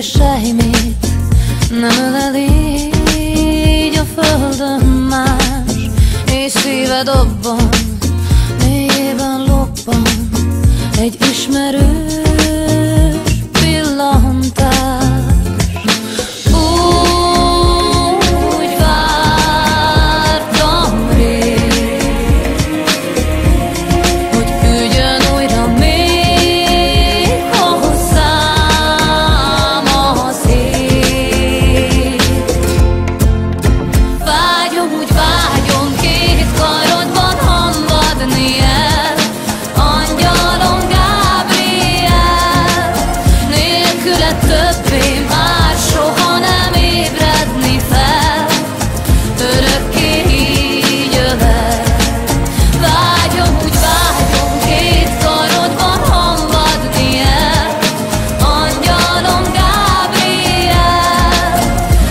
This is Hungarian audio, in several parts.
és semmit nem ölel így a földön más, és szíve dobban, mélyében loppan egy ismerős pillantás. Úgy vártam rég, hogy küldjön újra még hozzám a szél. Vágyom, úgy vágyom, két karodban hamvadni el, angyalom Gábriel, nélküle többé már soha nem ébredni fel, örökké így ölel. Vágyom, úgy vágyom, két karodban hamvadni el, angyalom Gábriel,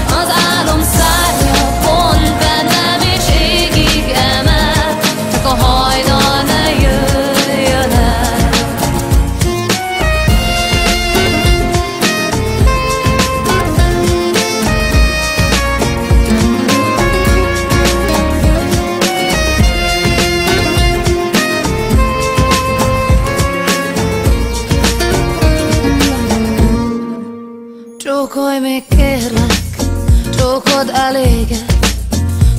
az álom szárnya pont bennem és égig emel, csak a hajnal ne jöjjön el. Csókolj még kérlek, csókod eléget,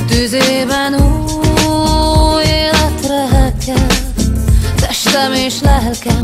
tüzében új életre kell, testem és lelkem